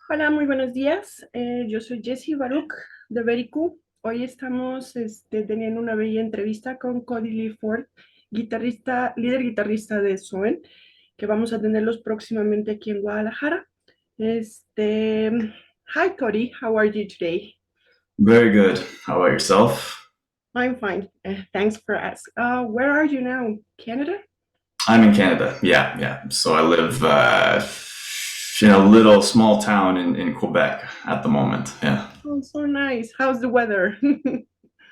Hola, muy buenos días. Yo soy Jessie Baruc de Vericu. Hoy estamos teniendo una bella entrevista con Cody Lee Ford, guitarrista, líder guitarrista de Soen, que vamos a tenerlos próximamente aquí en Guadalajara. Este, Hi Cody, how are you today? Very good. How about yourself? I'm fine. Thanks for asking. Where are you now? Canada? I'm in Canada. Yeah. So I live in a little small town in Quebec at the moment. Yeah. Oh, so nice. How's the weather?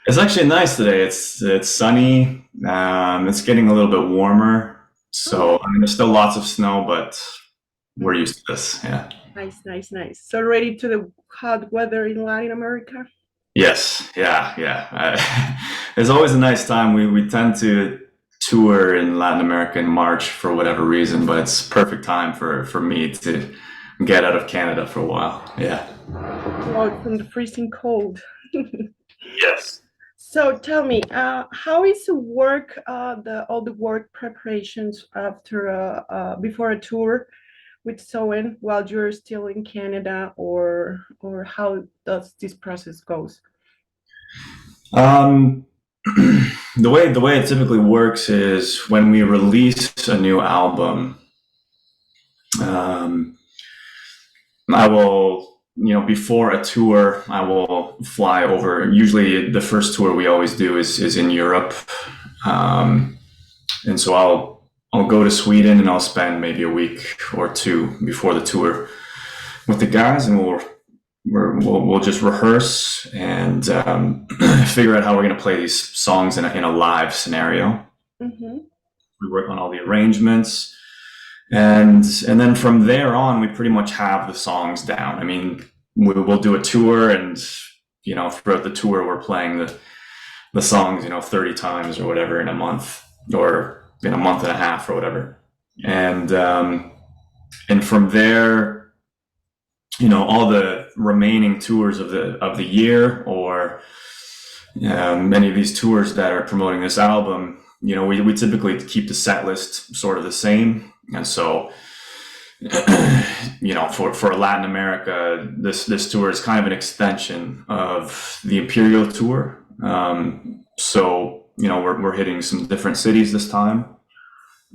It's actually nice today. It's sunny. It's getting a little bit warmer. Oh, So I mean, there's still lots of snow, but we're mhm. used to this. Yeah. Nice, nice, nice. So ready to the hot weather in Latin America? Yes. Yeah. It's always a nice time. We tend to tour in Latin America in March for whatever reason, but it's perfect time for me to get out of Canada for a while. Yeah. Out from the freezing cold. Yes. So tell me, how is the work, the all the work preparations after before a tour with Soen while you're still in Canada, or how does this process goes? Um, the way it typically works is when we release a new album, um, I will, before a tour, I will fly over. Usually, the first tour we always do is in Europe, um, and so I'll go to Sweden and I'll spend maybe a week or two before the tour with the guys, and we'll just rehearse and figure out how we're going to play these songs in a live scenario. Mm-hmm. We work on all the arrangements, and then from there on, we pretty much have the songs down. I mean, we'll do a tour, and throughout the tour, we're playing the songs 30 times or whatever in a month, or in a month and a half or whatever, and from there, all the remaining tours of the year, or many of these tours that are promoting this album, we typically keep the set list sort of the same. And so, for Latin America, this tour is kind of an extension of the Imperial tour. So we're hitting some different cities this time,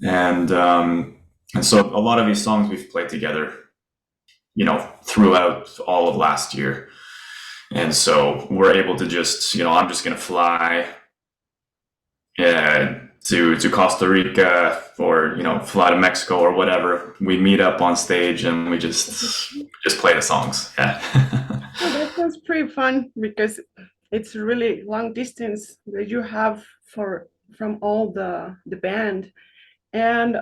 and so a lot of these songs we've played together, throughout all of last year. And so we're able to just, I'm just going to fly to Costa Rica, or, fly to Mexico or whatever. We meet up on stage and we just play the songs. Yeah. Oh, that sounds pretty fun because it's really long distance that you have for from all the band. And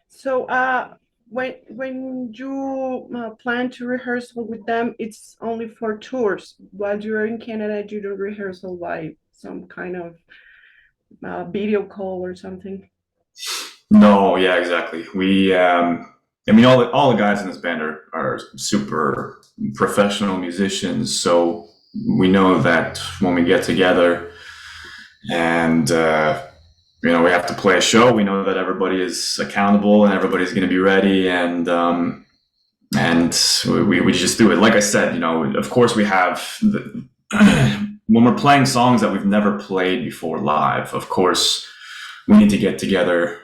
so when you plan to rehearsal with them, it's only for tours. While you're in Canada, you do rehearsal by some kind of video call or something. No, yeah, exactly. I mean, all the guys in this band are super professional musicians. So we know that when we get together and, we have to play a show, we know that everybody is accountable and everybody's going to be ready. And we just do it. Like I said, of course we have when we're playing songs that we've never played before live, of course we need to get together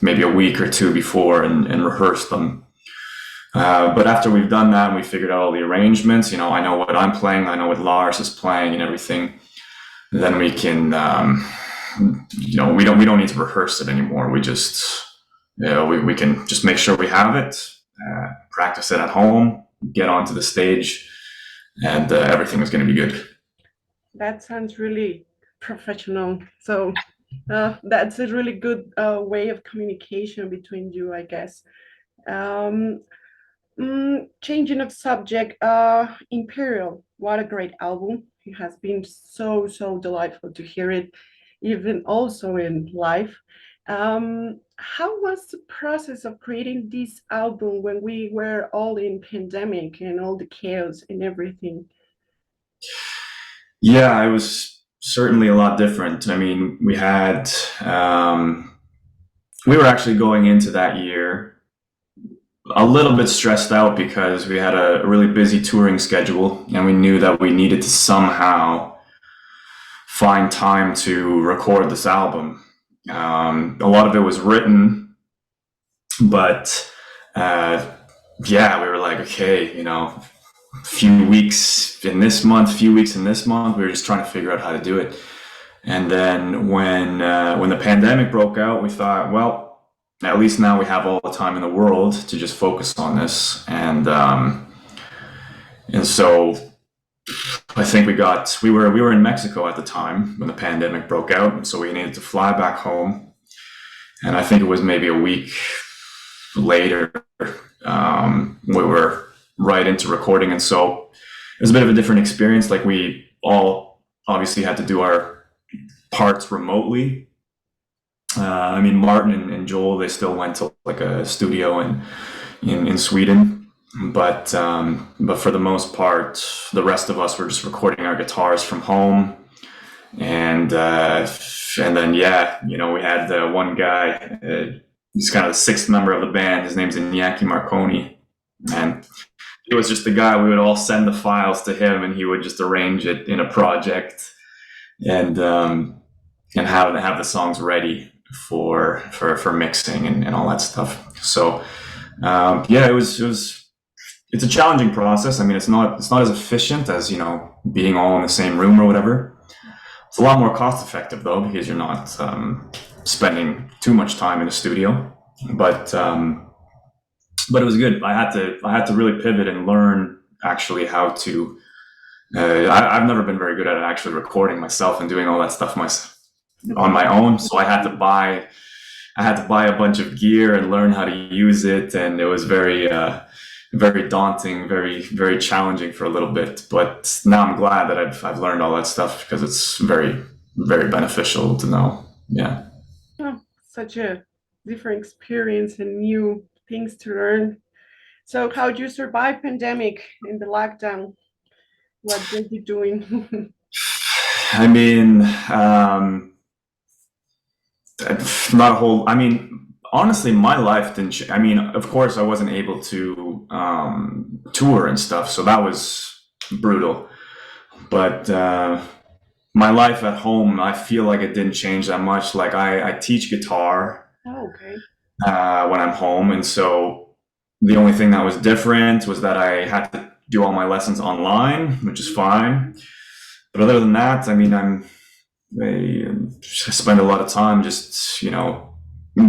maybe a week or two before and rehearse them. But after we've done that and we figured out all the arrangements, I know what I'm playing, I know what Lars is playing and everything, then we can, we don't need to rehearse it anymore. We just, we can just make sure we have it, practice it at home, get onto the stage, and everything is going to be good. That sounds really professional. So that's a really good way of communication between you, I guess. Um, Changing of subject, Imperial, what a great album. It has been so delightful to hear it, even also in live. How was the process of creating this album when we were all in pandemic and all the chaos and everything? Yeah, it was certainly a lot different. I mean, we were actually going into that year a little bit stressed out because we had a really busy touring schedule, and we knew that we needed to somehow find time to record this album. A lot of it was written, but yeah, we were like, okay, you know, a few weeks in this month, we were just trying to figure out how to do it. And then when the pandemic broke out, we thought, well, at least now we have all the time in the world to just focus on this. And so I think we were in Mexico at the time when the pandemic broke out, and so we needed to fly back home. And I think it was maybe a week later, we were right into recording. And so it was a bit of a different experience. Like, we all obviously had to do our parts remotely. I mean, Martin and Joel, they still went to like a studio in Sweden, but for the most part, the rest of us were just recording our guitars from home. And then, yeah, you know, we had one guy, he's kind of the sixth member of the band. His name's Iñaki Marconi, and it was just the guy. We would all send the files to him, and he would just arrange it in a project and have the songs ready for mixing and all that stuff. So yeah, it's a challenging process. I mean, it's not as efficient as, you know, being all in the same room or whatever. It's a lot more cost effective though, because you're not spending too much time in the studio. But it was good. I had to really pivot and learn actually how to. I've never been very good at actually recording myself and doing all that stuff on my own. So I had to buy a bunch of gear and learn how to use it, and it was very daunting, very, very challenging for a little bit. But now I'm glad that I've learned all that stuff, because it's very, very beneficial to know. Yeah. Oh, such a different experience and new things to learn. So how did you survive pandemic in the lockdown? What were you doing? I mean, not a whole. I mean, honestly, my life didn't. I mean, of course, I wasn't able to tour and stuff, so that was brutal. But my life at home, I feel like it didn't change that much. Like, I teach guitar. Oh, okay. When I'm home, and so the only thing that was different was that I had to do all my lessons online, which is fine. But other than that, I mean, I spend a lot of time just, you know,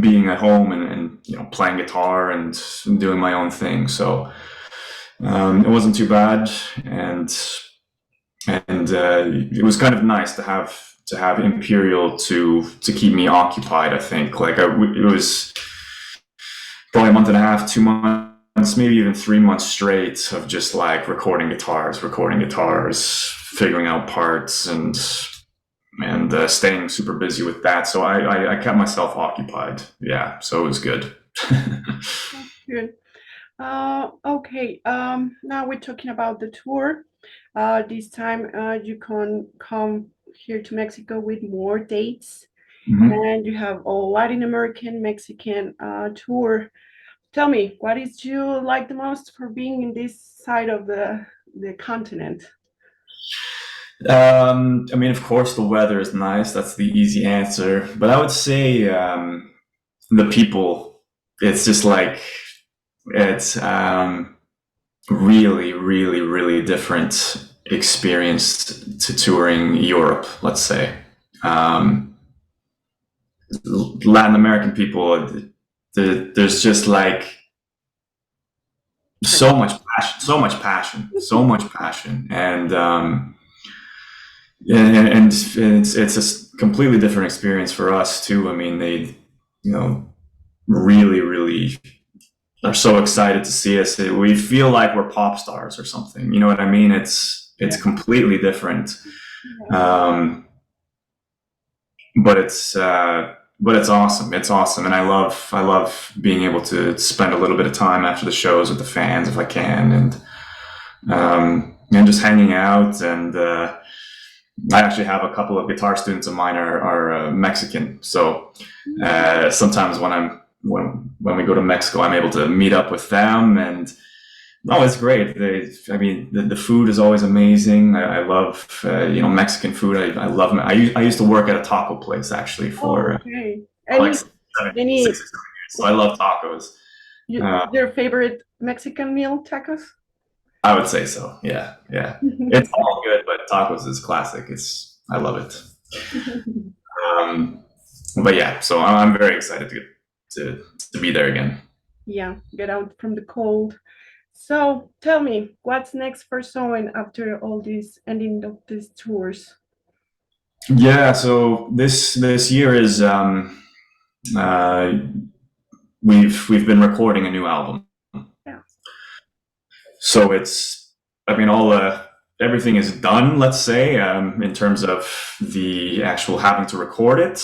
being at home and you know, playing guitar and doing my own thing. So it wasn't too bad, and it was kind of nice to have Imperial to keep me occupied. I think like it was probably a month and a half, 2 months, maybe even 3 months straight of just like recording guitars, figuring out parts, and staying super busy with that. So I kept myself occupied. Yeah, so it was good. Good. Okay. Now we're talking about the tour. This time you can come here to Mexico with more dates. Mm-hmm. And you have a Latin American, Mexican tour. Tell me, what did you like the most for being in this side of the continent? I mean, of course, the weather is nice. That's the easy answer. But I would say the people. It's just like it's really, really, really different experience to touring Europe, let's say. Latin American people, there's just like so much passion, and it's a completely different experience for us too. I mean, they, you know, really, really are so excited to see us. We feel like we're pop stars or something. You know what I mean? It's completely different. But it's awesome. It's awesome, and I love being able to spend a little bit of time after the shows with the fans if I can, and just hanging out. And I actually have a couple of guitar students of mine are Mexican, so sometimes when when we go to Mexico, I'm able to meet up with them, and it's great. The food is always amazing. I love Mexican food. I love. I used to work at a taco place actually for Okay. like Any 6 or 7 years. So I love tacos. your favorite Mexican meal, tacos? I would say so. Yeah. It's all good, but tacos is classic. I love it. But yeah, so I'm very excited to be there again. Yeah, get out from the cold. So tell me, what's next for Soen after all this ending of these tours? Yeah, so this year is we've been recording a new album. Yeah. So all everything is done, let's say, in terms of the actual having to record it.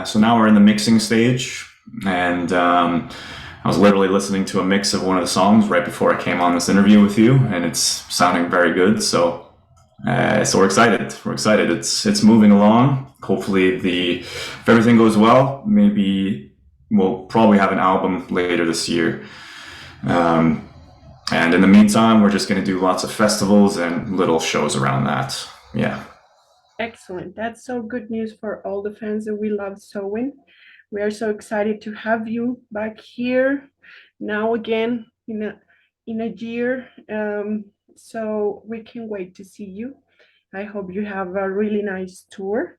So now we're in the mixing stage, and I was literally listening to a mix of one of the songs right before I came on this interview with you, and it's sounding very good. So we're excited. It's moving along. Hopefully, if everything goes well, maybe we'll probably have an album later this year. And in the meantime, we're just going to do lots of festivals and little shows around that. Yeah. Excellent. That's so good news for all the fans that we love Soen. We are so excited to have you back here now again in a year. So we can wait to see you. I hope you have a really nice tour.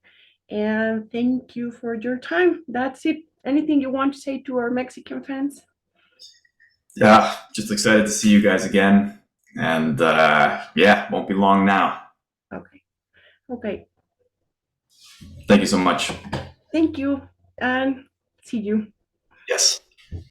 And thank you for your time. That's it. Anything you want to say to our Mexican fans? Yeah, just excited to see you guys again. And won't be long now. Okay. Thank you so much. Thank you, and see you. Yes.